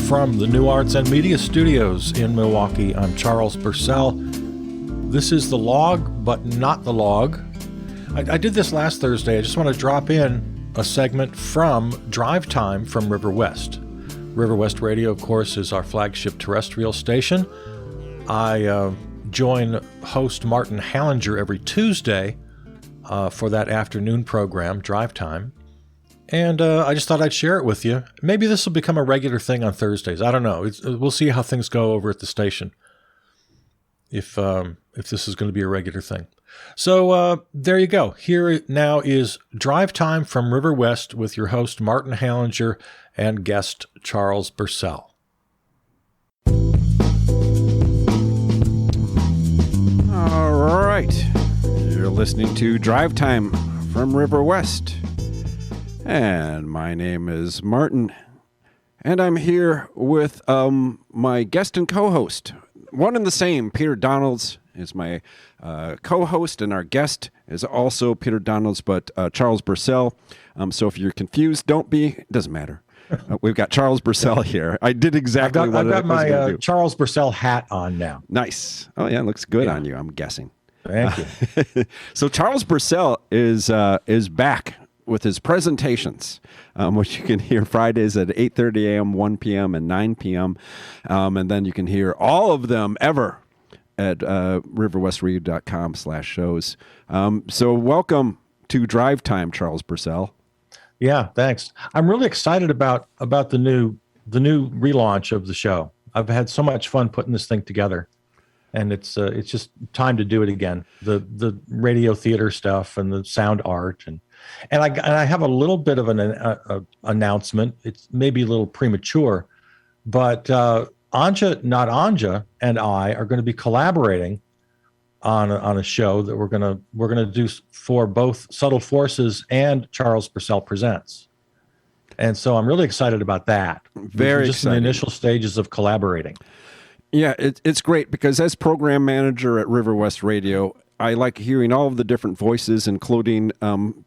From the New Arts and Media Studios in Milwaukee, I'm Charles Purcell. This is The Log, but not the log. I did this last Thursday. I just want to drop in a segment from Drive Time from River West. River West Radio, of course, is our flagship terrestrial station. I join host Martin Hallinger every Tuesday for that afternoon program, Drive Time. And I just thought I'd share it with you. Maybe this will become a regular thing on Thursdays. I don't know. We'll see how things go over at the station, if this is going to be a regular thing. So there you go. Here now is Drive Time from River West with your host Martin Hallinger and guest Charles Purcell. All right. You're listening to Drive Time from River West. And my name is Martin, and I'm here with my guest and co-host. One and the same, Peter Donalds is my co-host, and our guest is also Peter Donalds, but Charles Purcell. So if you're confused, don't be. It doesn't matter. We've got Charles Purcell here. I did exactly what I was going to do. I've got my Charles Purcell hat on now. Nice. Oh, yeah, it looks good on you, I'm guessing. Thank you. So Charles Purcell is back with his presentations, which you can hear Fridays at 8:30 a.m., 1 p.m., and 9 p.m. And then you can hear all of them ever at riverwestradio.com/shows. So welcome to Drive Time, Charles Purcell. Yeah, thanks. I'm really excited about the new relaunch of the show. I've had so much fun putting this thing together, and it's just time to do it again. The radio theater stuff and the sound art and I have a little bit of an announcement. It's maybe a little premature, but Anja, not Anja, and I are going to be collaborating on a show that we're gonna do for both Subtle Forces and Charles Purcell Presents. And so I'm really excited about that. Very just exciting. in the initial stages of collaborating. Yeah, it's great because as program manager at River West Radio, I like hearing all of the different voices, including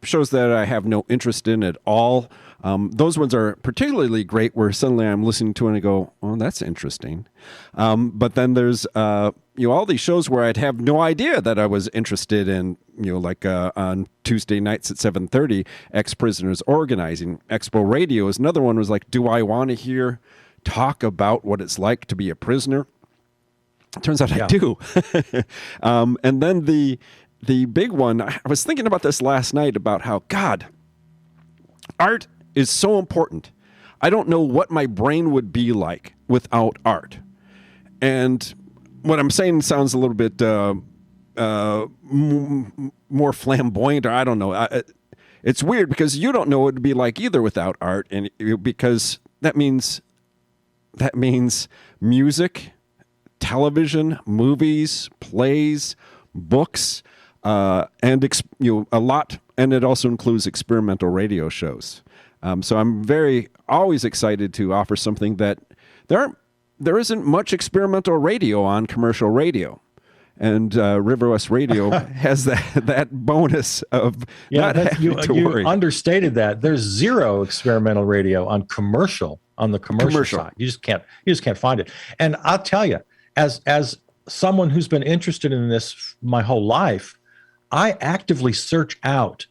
shows that I have no interest in at all. Those ones are particularly great where suddenly I'm listening to it and I go, oh, that's interesting. But then there's all these shows where I'd have no idea that I was interested in, like on Tuesday nights at 7:30, Ex-Prisoners Organizing. Expo Radio is another one was like, do I want to hear talk about what it's like to be a prisoner? Turns out I do. And then the big one, I was thinking about this last night about how, God, art is so important. I don't know what my brain would be like without art. And what I'm saying sounds a little bit more flamboyant, or I don't know. It's weird because you don't know what it would be like either without art, and because that means music, television, movies, plays, books, and a lot, and it also includes experimental radio shows. So I'm always excited to offer something that there isn't much experimental radio on commercial radio, and River West Radio has that bonus of not having to worry. You understated that. There's zero experimental radio on the commercial side. You just can't find it. And I'll tell you, as someone who's been interested in this my whole life, I actively search out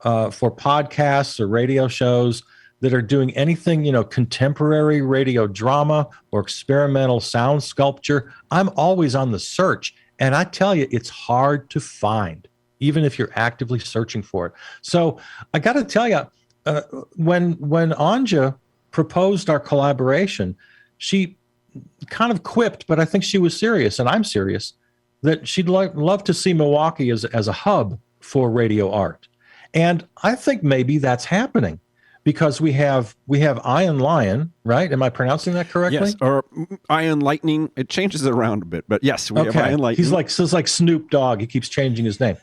for podcasts or radio shows that are doing anything, contemporary radio drama or experimental sound sculpture. I'm always on the search. And I tell you, it's hard to find, even if you're actively searching for it. So I got to tell you, when Anja proposed our collaboration, she kind of quipped, but I think she was serious, and I'm serious, that she'd love to see Milwaukee as a hub for radio art. And I think maybe that's happening because we have Iron Lion, right? Am I pronouncing that correctly? Yes, or Iron Lightning. It changes it around a bit, but yes, we have Iron Lightning. He's like Snoop Dogg. He keeps changing his name.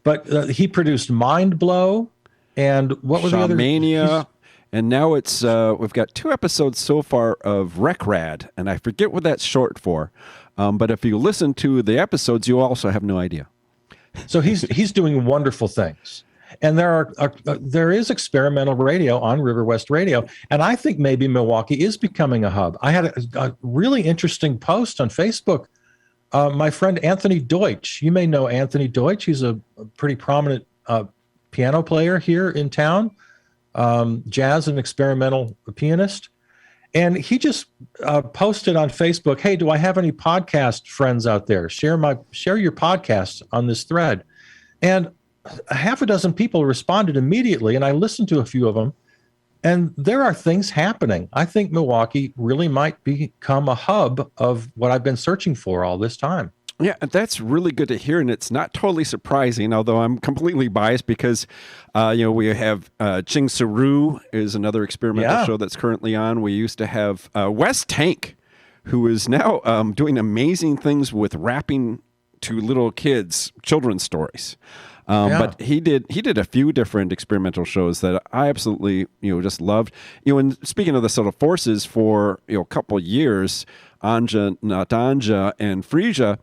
But he produced Mind Blow, and what was the other? Shamania. And now it's we've got 2 episodes so far of Rec Rad, and I forget what that's short for. But if you listen to the episodes, you also have no idea. So he's doing wonderful things. And there is experimental radio on River West Radio. And I think maybe Milwaukee is becoming a hub. I had a really interesting post on Facebook. My friend Anthony Deutsch, you may know Anthony Deutsch. He's a pretty prominent piano player here in town, jazz and experimental pianist. And he just posted on Facebook, "Hey, do I have any podcast friends out there? Share your podcasts on this thread." And a half a dozen people responded immediately, and I listened to a few of them. And there are things happening. I think Milwaukee really might become a hub of what I've been searching for all this time. Yeah, that's really good to hear, and it's not totally surprising, although I'm completely biased because, we have Ching Saru is another experimental show that's currently on. We used to have Wes Tank, who is now doing amazing things with rapping to little kids, children's stories. But he did a few different experimental shows that I absolutely, just loved. And speaking of the sort of forces for, a couple years, Anja, Natanja, and Frisia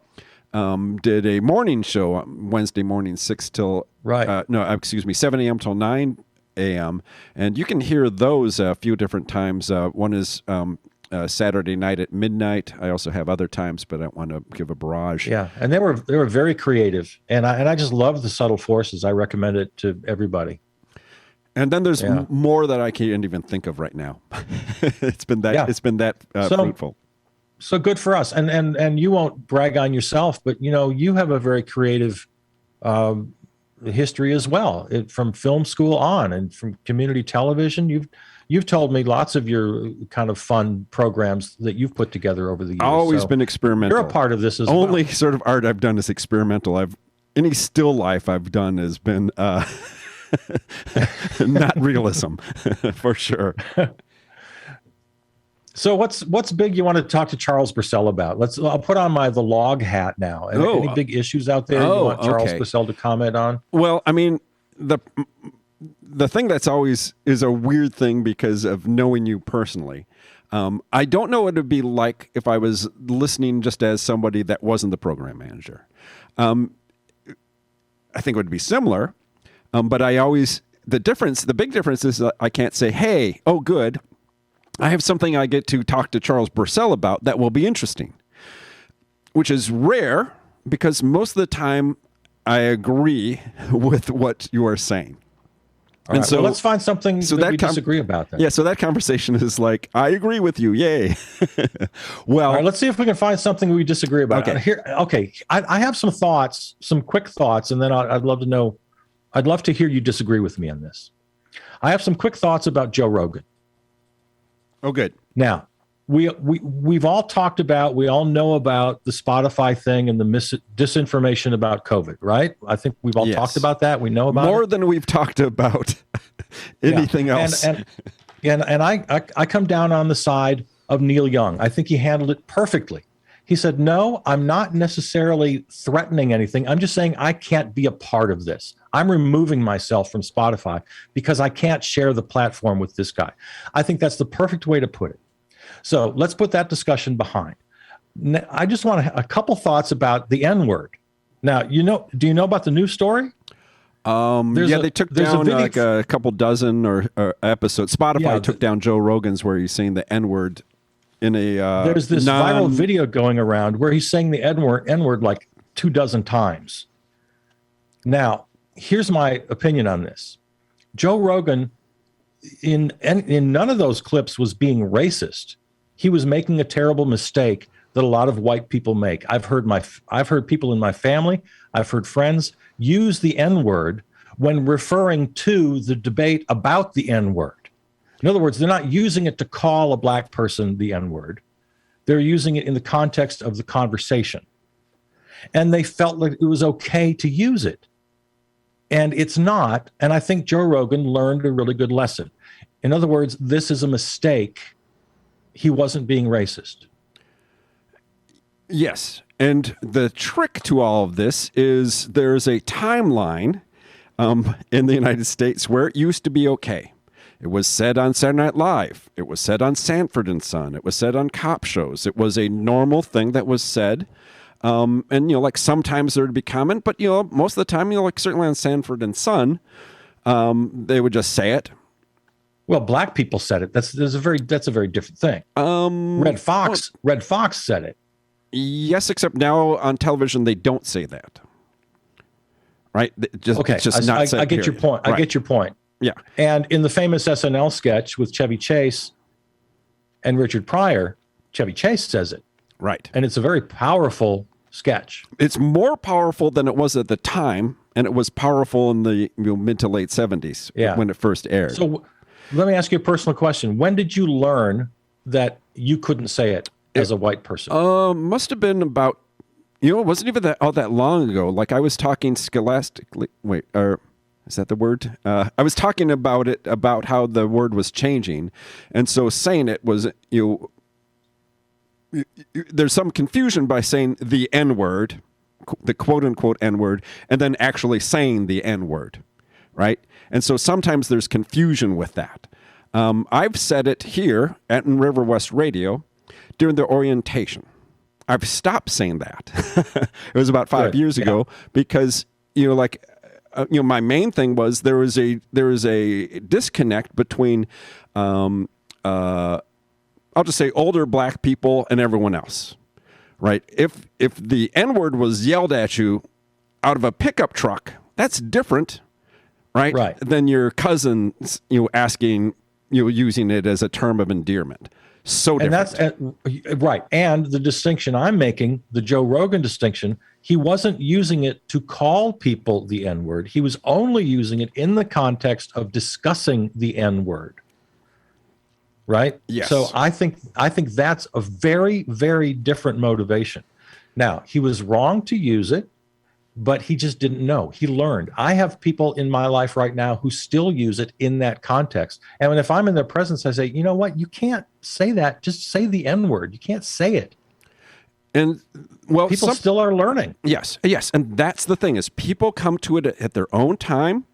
did a morning show on Wednesday morning, 7 a.m. till 9 a.m. And you can hear those a few different times. One is Saturday night at midnight. I also have other times, but I don't want to give a barrage. Yeah, and they were very creative, and I just love the subtle forces. I recommend it to everybody. And then there's more that I can't even think of right now. It's been that fruitful. So good for us, and you won't brag on yourself, but you have a very creative history as well, from film school on, and from community television. You've told me lots of your kind of fun programs that you've put together over the years. Always been experimental. You're a part of this as Only well. sort of art I've done is experimental. Any still life I've done has been not realism, for sure. So what's big you want to talk to Charles Purcell about? I'll put on the log hat now. Any big issues out there you want Charles Purcell to comment on? Well, I mean, the thing that's always is a weird thing because of knowing you personally. I don't know what it would be like if I was listening just as somebody that wasn't the program manager. I think it would be similar, but the big difference is that I can't say, "Hey, oh good, I have something I get to talk to Charles Purcell about that will be interesting," which is rare because most of the time I agree with what you are saying. All right, so let's find something that we disagree about then. Yeah, so that conversation is like, I agree with you, yay. Well, all right, let's see if we can find something we disagree about. Okay. I have some thoughts, some quick thoughts, and then I'd love to hear you disagree with me on this. I have some quick thoughts about Joe Rogan. Oh, good. Now, we've all talked about, we all know about the Spotify thing and the disinformation about COVID, right? I think we've all talked about that. We know about more than we've talked about anything else. And I come down on the side of Neil Young. I think he handled it perfectly. He said, "No, I'm not necessarily threatening anything. I'm just saying I can't be a part of this. I'm removing myself from Spotify because I can't share the platform with this guy." I think that's the perfect way to put it. So let's put that discussion behind. I just want a couple thoughts about the N-word. Now, do you know about the news story? They took down like a couple dozen or episodes. Spotify took down Joe Rogan's where he's saying the N-word in a there's this viral video going around where he's saying the N-word like 24 times. Now, here's my opinion on this. Joe Rogan, in none of those clips, was being racist. He was making a terrible mistake that a lot of white people make. I've heard people in my family, I've heard friends use the N-word when referring to the debate about the N-word. In other words, they're not using it to call a black person the N-word. They're using it in the context of the conversation. And they felt like it was okay to use it. And it's not. And I think Joe Rogan learned a really good lesson. In other words, this is a mistake. He wasn't being racist. Yes. And the trick to all of this is there's a timeline in the United States where it used to be okay. It was said on Saturday Night Live. It was said on Sanford and Son. It was said on cop shows. It was a normal thing that was said. And, like sometimes there would be comment, but, most of the time, like certainly on Sanford and Son, they would just say it. Well, black people said it. That's a very different thing. Red Fox said it. Yes, except now on television, they don't say that. Right? It's just not said, I get your point. Right. I get your point. Yeah. And in the famous SNL sketch with Chevy Chase and Richard Pryor, Chevy Chase says it. Right. And it's a very powerful sketch. It's more powerful than it was at the time, and it was powerful in the mid to late 70s when it first aired. So let me ask you a personal question. When did you learn that you couldn't say it as a white person? Must have been about, it wasn't even all that long ago. Like I was talking scholastically. Is that the word? I was talking about how the word was changing. And so saying it was, there's some confusion by saying the N-word, the quote-unquote N-word, and then actually saying the N-word, right? And so sometimes there's confusion with that. I've said it here at River West Radio during the orientation. I've stopped saying that. It was about 5 years ago because, my main thing was there was a disconnect between, I'll just say older black people and everyone else, right? If the N-word was yelled at you out of a pickup truck, that's different, right? Than your cousin, asking, using it as a term of endearment. So different. And that's right. And the distinction I'm making, the Joe Rogan distinction, he wasn't using it to call people the N-word. He was only using it in the context of discussing the N-word. Right? Yes. So I think that's a very, very different motivation. Now, he was wrong to use it, but he just didn't know. He learned. I have people in my life right now who still use it in that context. And if I'm in their presence, I say, you know what? You can't say that. Just say the N-word. You can't say it. And people still are learning. Yes. And that's the thing is people come to it at their own time.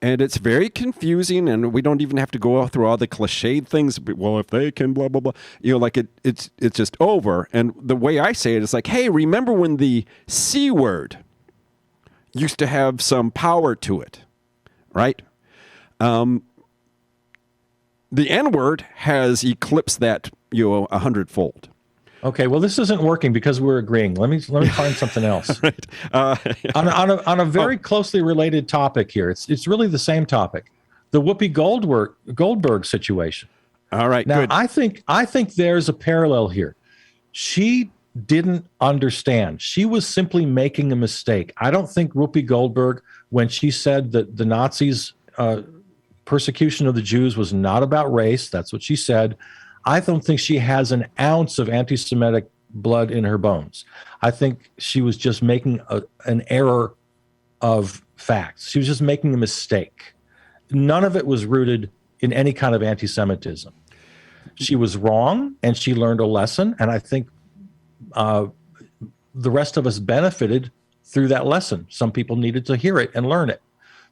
And it's very confusing, and we don't even have to go through all the cliched things. Well, if they can, blah, blah, blah. It's just over. And the way I say it is like, hey, remember when the C word used to have some power to it, right? The N word has eclipsed that, 100-fold. Okay, well, this isn't working because we're agreeing. Let me find something else. Right. On a very closely related topic here. It's really the same topic, the Whoopi Goldberg situation. All right. Now, good. I think there's a parallel here. She didn't understand. She was simply making a mistake. I don't think Whoopi Goldberg, when she said that the Nazis' persecution of the Jews was not about race, that's what she said. I don't think she has an ounce of anti-Semitic blood in her bones. I think she was just making an error of facts. She was just making a mistake. None of it was rooted in any kind of anti-Semitism. She was wrong, and she learned a lesson, and I think the rest of us benefited through that lesson. Some people needed to hear it and learn it.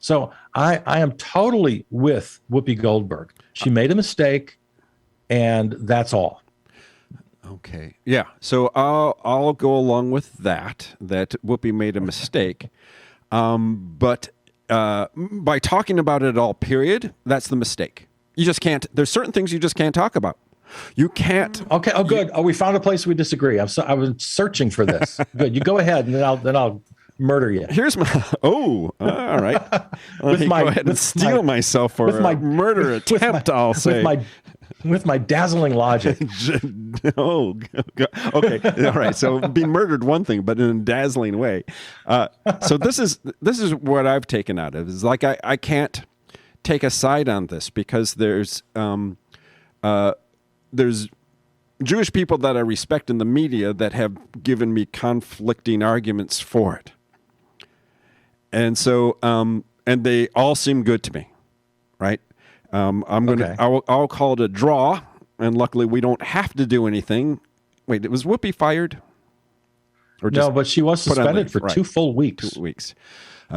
So I am totally with Whoopi Goldberg. She made a mistake, and that's all. Okay. Yeah. So I'll go along with that Whoopi made a mistake. But by talking about it all, period, that's the mistake. You just can't. There's certain things you just can't talk about. You can't. Okay. Oh, good. We found a place we disagree. I was searching for this. Good. You go ahead, and then I'll murder you. Here's my. Oh, all right. Let me go ahead and steel myself for a murder attempt. I'll say with my dazzling logic. Oh, okay. All right. So being murdered, one thing, but in a dazzling way. So this is what I've taken out of it. Is like I can't take a side on this because there's Jewish people that I respect in the media that have given me conflicting arguments for it. And so, and they all seem good to me, right? I'll call it a draw, and luckily we don't have to do anything. Wait, was Whoopi fired? Or no, but she was suspended for 2 full weeks. 2 weeks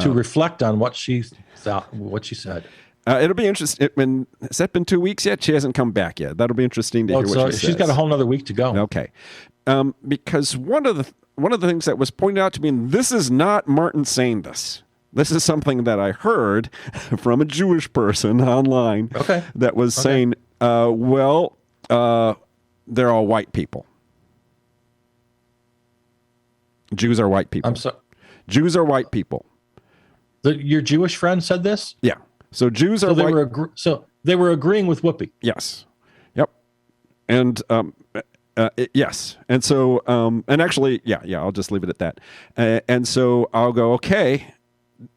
to reflect on what she thought, what she said. It'll be interesting. Has that been 2 weeks yet? She hasn't come back yet. That'll be interesting to hear what she says. She's got a whole nother week to go. Okay. Because one of the things that was pointed out to me, and this is not Martin saying this. This is something that I heard from a Jewish person online. Okay. That was saying, they're all white people. Jews are white people. I'm sorry. Jews are white people. Your Jewish friend said this? Yeah. So Jews are white. So they were agreeing with Whoopi. Yes. Yep. And yes. And so and actually, yeah, I'll just leave it at that. And so I'll go, okay,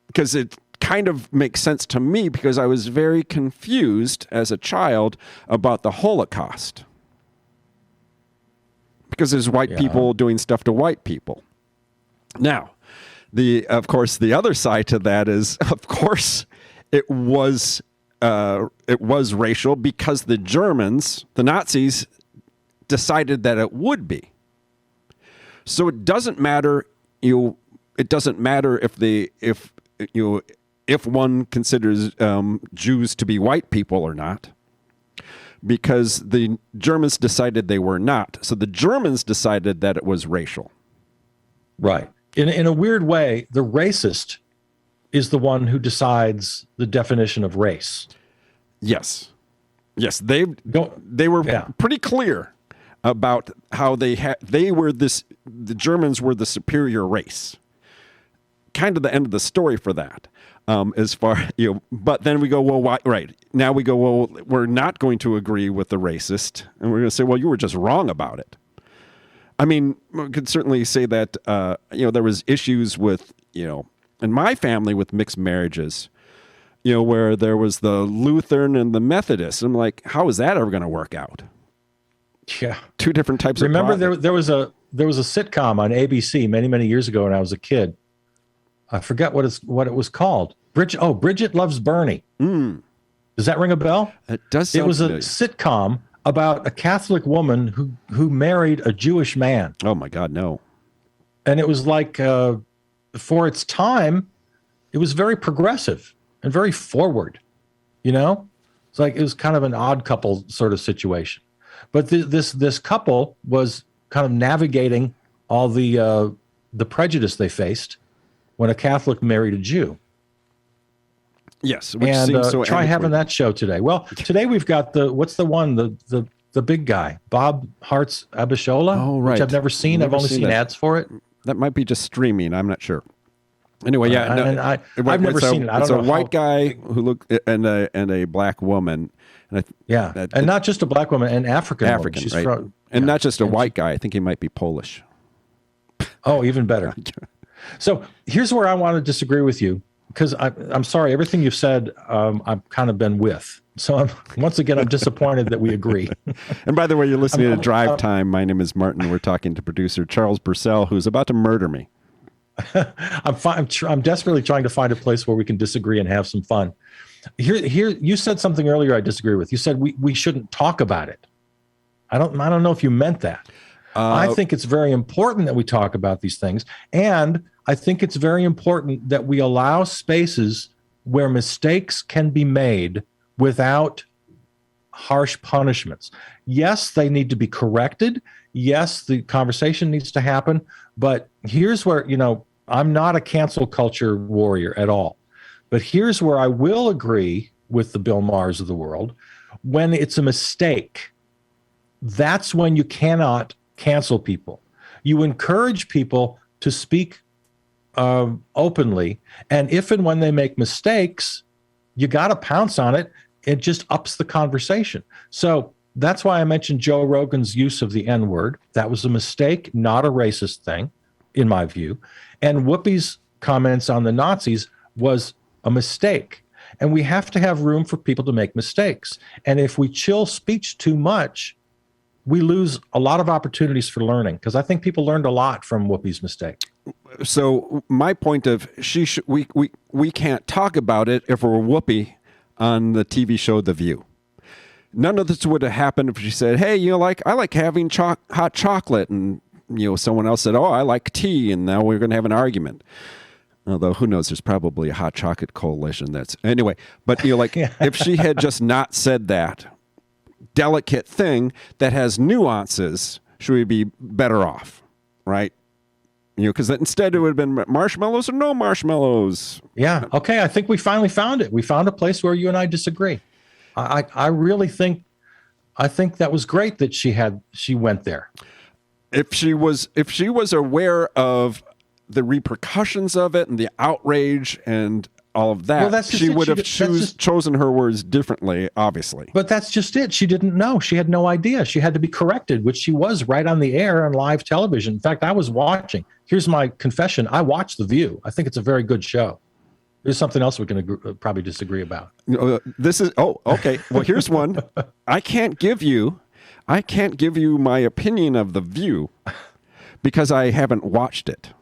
because it kind of makes sense to me because I was very confused as a child about the Holocaust. Because there's white people doing stuff to white people. Now, of course, the other side to that is, of course, it was racial because the Germans, the Nazis, decided that it would be. So it doesn't matter. It doesn't matter if one considers Jews to be white people or not, because the Germans decided they were not. So the Germans decided that it was racial. Right. In a weird way, the racist is the one who decides the definition of race. Yes. Yes, they were pretty clear about how the Germans were the superior race. Kind of the end of the story for that. As far, but then we go, well, why, right. Now we go, well, we're not going to agree with the racist. And we're going to say, well, you were just wrong about it. I mean, we could certainly say that, there was issues with, in my family with mixed marriages, where there was the Lutheran and the Methodist. I'm like, how is that ever going to work out? Yeah. Two different types of Remember there was a sitcom on ABC many, many years ago when I was a kid. I forget what it was called. Bridget Loves Bernie. Mm. Does that ring a bell? It does. It was a sitcom about a Catholic woman who married a Jewish man. Oh my God, no. And it was like, for its time, it was very progressive and very forward. It's like it was kind of an odd couple sort of situation. But this couple was kind of navigating all the prejudice they faced when a Catholic married a Jew. Yes, which and seems so try adequate. having that show today. Well, today we've got the big guy, Bob Hart's Abishola, oh, right. which I've never seen. I've only seen ads for it. That might be just streaming. I'm not sure. Anyway, yeah, I've never seen it. I don't know. It's a white guy who looked and a black woman. And not just a black woman, an African woman. She's right? from, and not just a white guy. I think he might be Polish. Oh, even better. So here's where I want to disagree with you, because I'm sorry, everything you've said, I've kind of been with. So I'm disappointed that we agree. And by the way, you're listening to Drive Time. My name is Martin. We're talking to producer Charles Purcell, who's about to murder me. I'm desperately trying to find a place where we can disagree and have some fun. Here, you said something earlier I disagree with. You said we shouldn't talk about it. I don't know if you meant that. I think it's very important that we talk about these things, and I think it's very important that we allow spaces where mistakes can be made without harsh punishments. Yes, they need to be corrected. Yes, the conversation needs to happen. But here's where, I'm not a cancel culture warrior at all. But here's where I will agree with the Bill Maher's of the world. When it's a mistake, that's when you cannot cancel people. You encourage people to speak openly. And if and when they make mistakes, you got to pounce on it. It just ups the conversation. So that's why I mentioned Joe Rogan's use of the N-word. That was a mistake, not a racist thing, in my view. And Whoopi's comments on the Nazis was a mistake. And we have to have room for people to make mistakes. And if we chill speech too much, we lose a lot of opportunities for learning, because I think people learned a lot from Whoopi's mistake. So my point of we can't talk about it if we're Whoopi on the TV show The View. None of this would have happened if she said, "Hey, I like having hot chocolate," and someone else said, "Oh, I like tea," and now we're going to have an argument. Although who knows, there's probably a hot chocolate coalition that's anyway. But like if she had just not said that delicate thing that has nuances, should we be better off, right? Because instead it would have been marshmallows or no marshmallows. Yeah. Okay. I think we finally found it. We found a place where you and I disagree. I really think, that was great that she went there. If she was aware of the repercussions of it and the outrage and all of that, she would have chosen her words differently, obviously. But that's just it. She didn't know. She had no idea. She had to be corrected, which she was right on the air on live television. In fact, I was watching. Here's my confession. I watched The View. I think it's a very good show. There's something else we're going to probably disagree about. Okay. Well, here's one. I can't give you my opinion of The View because I haven't watched it.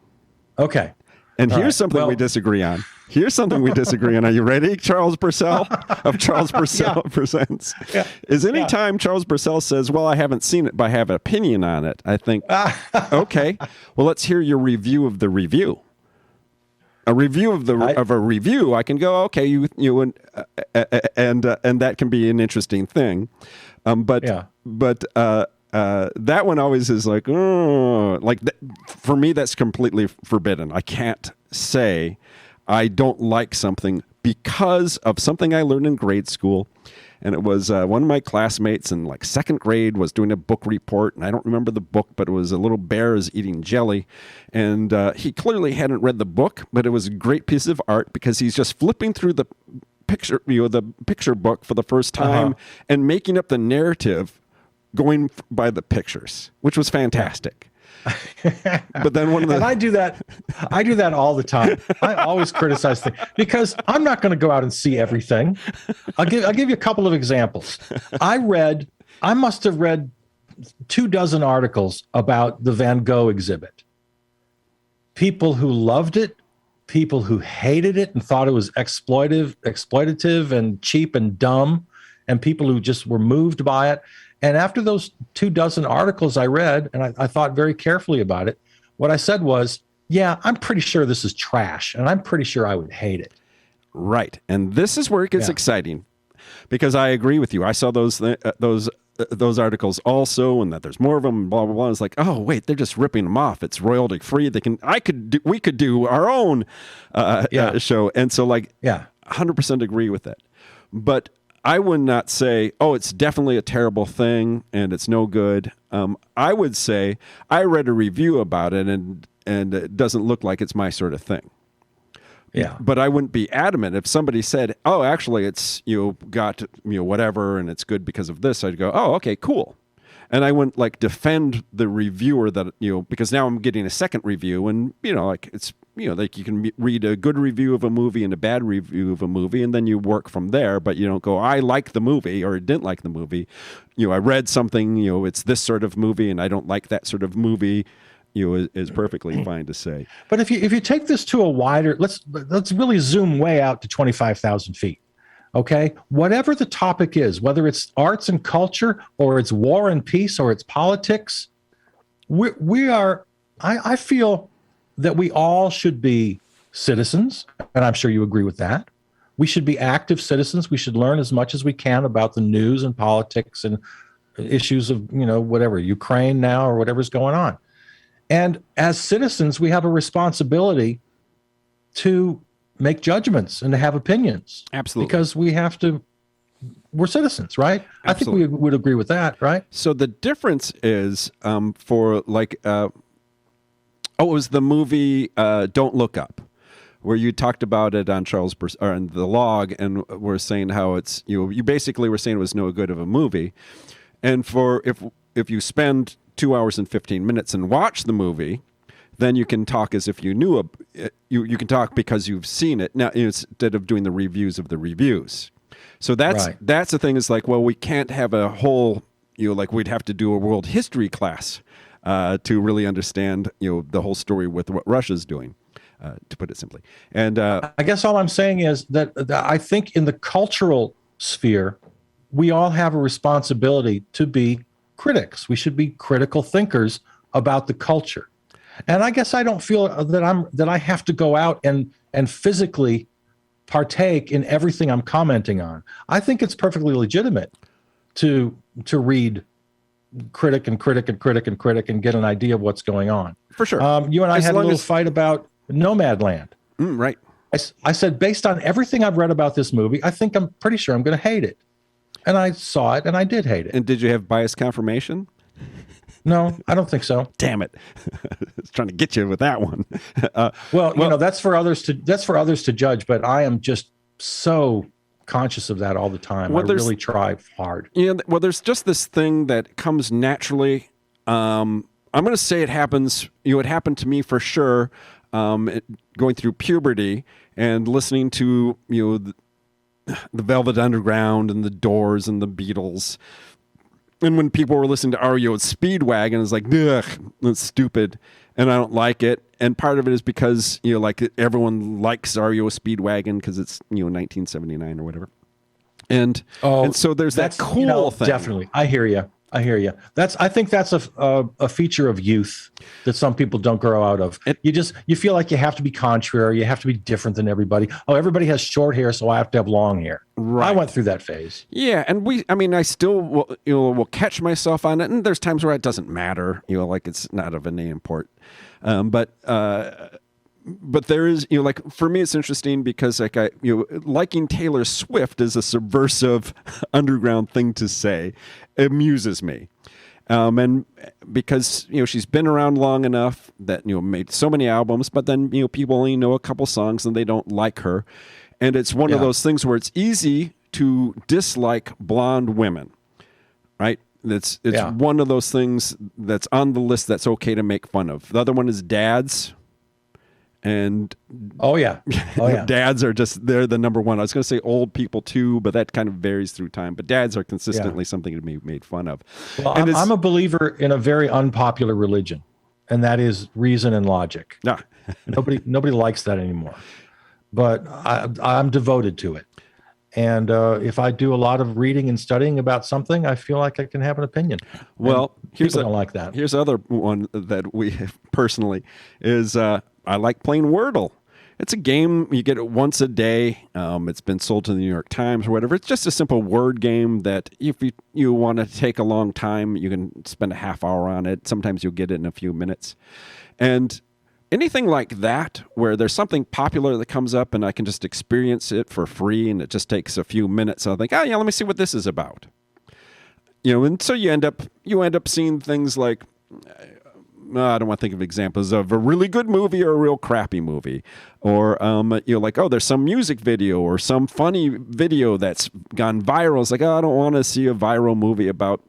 Okay. And here's something we disagree on. Are you ready, Charles Purcell of Charles Purcell Presents? Yeah. Is any time Charles Purcell says, well, I haven't seen it, but I have an opinion on it, I think, okay, well, let's hear your review of the review. A review of a review, I can go, okay, and that can be an interesting thing. But that one always is like, for me, that's completely forbidden. I can't say I don't like something because of something I learned in grade school. And it was one of my classmates in like second grade was doing a book report. And I don't remember the book, but it was a little bears eating jelly. And he clearly hadn't read the book, but it was a great piece of art because he's just flipping through the picture book for the first time and making up the narrative going by the pictures, which was fantastic. But then and I do that all the time. I always criticize things because I'm not going to go out and see everything. I'll give you a couple of examples. I must have read 24 articles about the Van Gogh exhibit. People who loved it, people who hated it and thought it was exploitative and cheap and dumb, and people who just were moved by it. And after those 24 articles I read, and I thought very carefully about it, what I said was, yeah, I'm pretty sure this is trash, and I'm pretty sure I would hate it. Right. And this is where it gets exciting, because I agree with you. I saw those articles also, and that there's more of them, and blah, blah, blah. It's like, oh, wait, they're just ripping them off. It's royalty free. We could do our own show. And so 100% agree with that. But I would not say, oh, it's definitely a terrible thing and it's no good. I would say I read a review about it and it doesn't look like it's my sort of thing. Yeah. But I wouldn't be adamant if somebody said, oh, actually it's, got, whatever, and it's good because of this. I'd go, oh, okay, cool. And I wouldn't defend the reviewer that, because now I'm getting a second review and, it's, you can read a good review of a movie and a bad review of a movie, and then you work from there, but you don't go, I like the movie or didn't like the movie. I read something, it's this sort of movie and I don't like that sort of movie, is perfectly fine to say. But if you take this to a wider, let's really zoom way out to 25,000 feet. Okay. Whatever the topic is, whether it's arts and culture or it's war and peace or it's politics, I feel that we all should be citizens, and I'm sure you agree with that. We should be active citizens. We should learn as much as we can about the news and politics and issues of, whatever, Ukraine now or whatever's going on. And as citizens, we have a responsibility to make judgments and to have opinions. Absolutely. Because we're citizens, right? Absolutely. I think we would agree with that, right? So the difference is it was the movie Don't Look Up, where you talked about it on on the log, and we're saying how it's you basically were saying it was no good of a movie, and if you spend 2 hours and 15 minutes and watch the movie, then you can talk as if you knew you can talk because you've seen it now instead of doing the reviews of the reviews. So that's the thing is we can't have a whole we'd have to do a world history class to really understand, the whole story with what Russia's doing, to put it simply. And I guess all I'm saying is that I think in the cultural sphere, we all have a responsibility to be critics. We should be critical thinkers about the culture. And I guess I don't feel that I have to go out and physically partake in everything I'm commenting on. I think it's perfectly legitimate to read critic and critic and critic and critic and get an idea of what's going on. For sure. You and I had a little fight about Nomadland. Right. I said, based on everything I've read about this movie, I'm pretty sure I'm going to hate it. And I saw it, and I did hate it. And did you have bias confirmation? No, I don't think so. Damn it! I was trying to get you with that one. Well, that's for others to judge. But I am just so conscious of that all the time. Well, I really try hard. Yeah. Well, there's just this thing that comes naturally. I'm going to say it happens. It happened to me for sure. Going through puberty and listening to the Velvet Underground and the Doors and the Beatles. And when people were listening to REO Speedwagon, it's like, ugh, that's stupid, and I don't like it. And part of it is because like everyone likes REO Speedwagon because it's 1979 or whatever. And so there's that cool thing. Definitely, I hear you. I think that's a feature of youth that some people don't grow out of. You feel like you have to be contrary, you have to be different than everybody. Oh, everybody has short hair, so I have to have long hair. Right. I went through that phase. Yeah, and I still will catch myself on it, and there's times where it doesn't matter, like it's not of any import. But there is, like for me, it's interesting because like liking Taylor Swift is a subversive underground thing to say. It amuses me. And because, she's been around long enough that, made so many albums, but then, people only know a couple songs and they don't like her. And it's one of those things where it's easy to dislike blonde women, right? It's one of those things that's on the list that's okay to make fun of. The other one is dads. And dads are they're the number one. I was going to say old people too, but that kind of varies through time. But dads are consistently something to be made fun of. Well, I'm a believer in a very unpopular religion, and that is reason and logic. Yeah. Nobody likes that anymore, but I'm devoted to it. And if I do a lot of reading and studying about something, I feel like I can have an opinion. Well, people don't like that. Here's another one that we personally is. I like playing Wordle. It's a game, you get it once a day. It's been sold to the New York Times or whatever. It's just a simple word game that if you want to take a long time, you can spend a half hour on it. Sometimes you'll get it in a few minutes. And anything like that, where there's something popular that comes up and I can just experience it for free and it just takes a few minutes. I'll think, let me see what this is about. And so you end up seeing things like, I don't want to think of examples of a really good movie or a real crappy movie, or there's some music video or some funny video that's gone viral. It's like, I don't want to see a viral movie about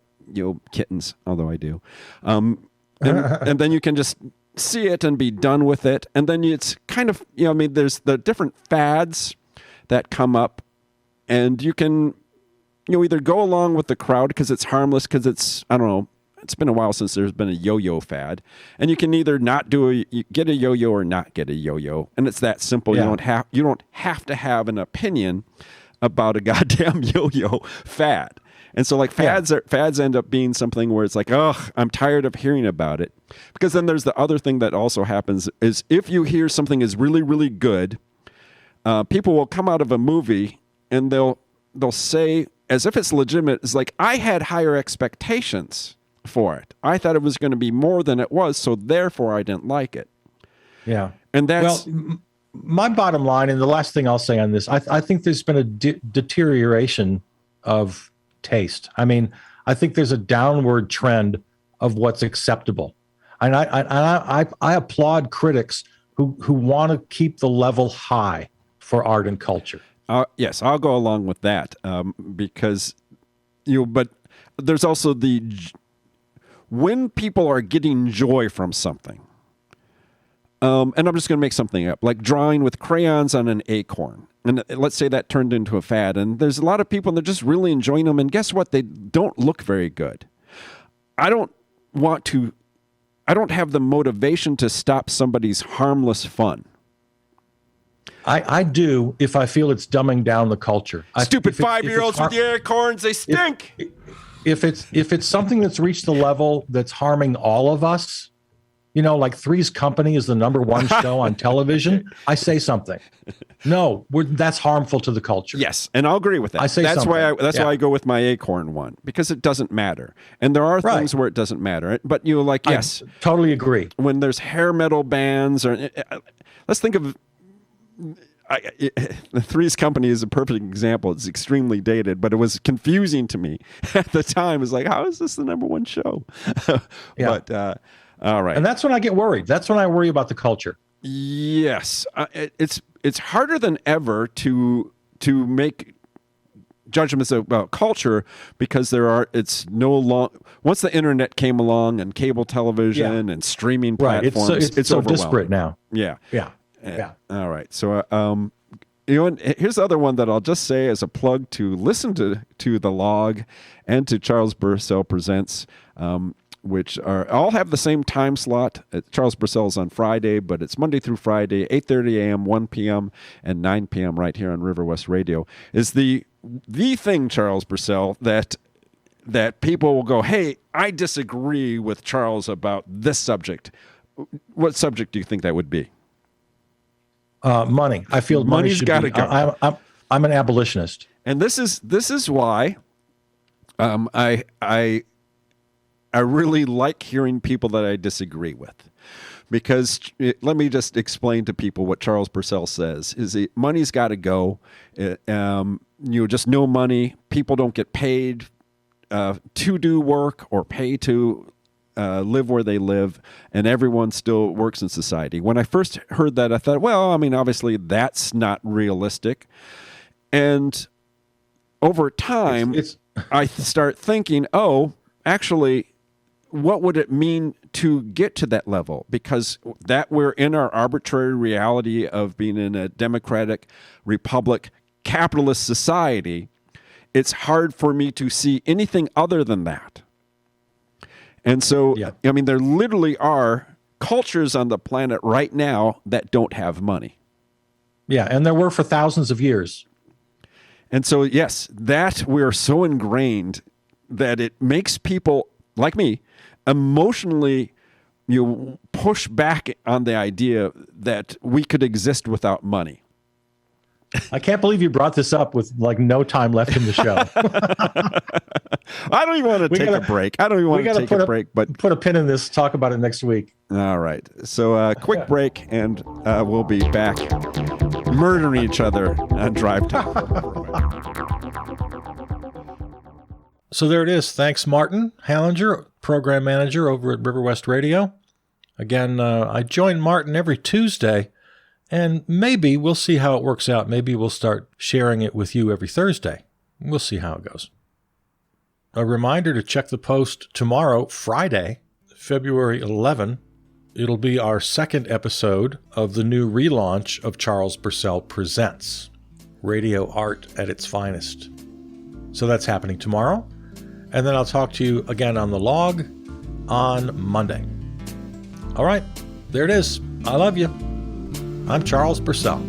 kittens, although I do, and then you can just see it and be done with it, and then it's kind of there's the different fads that come up, and you can either go along with the crowd because it's harmless, because it's it's been a while since there's been a yo-yo fad, and you can either get a yo-yo or not get a yo-yo, and it's that simple. Yeah. You don't have to have an opinion about a goddamn yo-yo fad. And so like fads end up being something where it's like, I'm tired of hearing about it. Because then there's the other thing that also happens is if you hear something is really, really good, people will come out of a movie and they'll say, as if it's legitimate, it's like, I had higher expectations for it. I thought it was going to be more than it was, so therefore I didn't like it. Yeah. And that's... Well, my bottom line, and the last thing I'll say on this, I think there's been a deterioration of taste. I mean, I think there's a downward trend of what's acceptable. And I applaud critics who want to keep the level high for art and culture. Yes, I'll go along with that because, but there's also when people are getting joy from something, and I'm just going to make something up, like drawing with crayons on an acorn. And let's say that turned into a fad, and there's a lot of people and they're just really enjoying them. And guess what? They don't look very good. I don't have the motivation to stop somebody's harmless fun. I do if I feel it's dumbing down the culture. Stupid 5-year-olds with the acorns, they stink. If it's something that's reached the level that's harming all of us, like Three's Company is the number one show on television, I say something. No, that's harmful to the culture. Yes, and I'll agree with that. I say that's something. why I go with my Acorn one, because it doesn't matter. And there are things where it doesn't matter. But yes. I totally agree. When there's hair metal bands, or let's think of the Three's Company is a perfect example. It's extremely dated, but it was confusing to me at the time. It's like, how is this the number one show? Yeah. But all right. And that's when I get worried. That's when I worry about the culture. Yes, it's harder than ever to make judgments about culture, because it's no long. Once the internet came along and cable television and streaming platforms, it's so overwhelming. disparate now. Yeah. All right. So and here's the other one that I'll just say as a plug to listen to the log and to Charles Purcell Presents, which all have the same time slot. Charles Purcell's on Friday, but it's Monday through Friday, 8:30 a.m., 1 p.m., and 9 p.m. right here on River West Radio. Is the thing, Charles Purcell, that people will go, hey, I disagree with Charles about this subject. What subject do you think that would be? Money. I feel money's got to go. I'm an abolitionist, and this is why I really like hearing people that I disagree with, because let me just explain to people what Charles Purcell says is money's got to go. Just no money. People don't get paid to do work or pay to live where they live, and everyone still works in society. When I first heard that, I thought, well, I mean, obviously that's not realistic. And over time, I start thinking, oh, actually, what would it mean to get to that level? Because that we're in our arbitrary reality of being in a democratic republic, capitalist society, it's hard for me to see anything other than that. And so, I mean, there literally are cultures on the planet right now that don't have money. Yeah, and there were for thousands of years. And so, yes, that we're so ingrained that it makes people like me emotionally push back on the idea that we could exist without money. I can't believe you brought this up with no time left in the show. I don't even want to take a break. I don't even want to take a break, but put a pin in this. Talk about it next week. All right. So quick break, and we'll be back murdering each other on Drive Time. So there it is. Thanks, Martin Hallinger, program manager over at River West Radio. Again, I join Martin every Tuesday. And maybe we'll see how it works out. Maybe we'll start sharing it with you every Thursday. We'll see how it goes. A reminder to check the post tomorrow, Friday, February 11. It'll be our second episode of the new relaunch of Charles Purcell Presents, radio art at its finest. So that's happening tomorrow. And then I'll talk to you again on the log on Monday. All right, there it is. I love you. I'm Charles Purcell.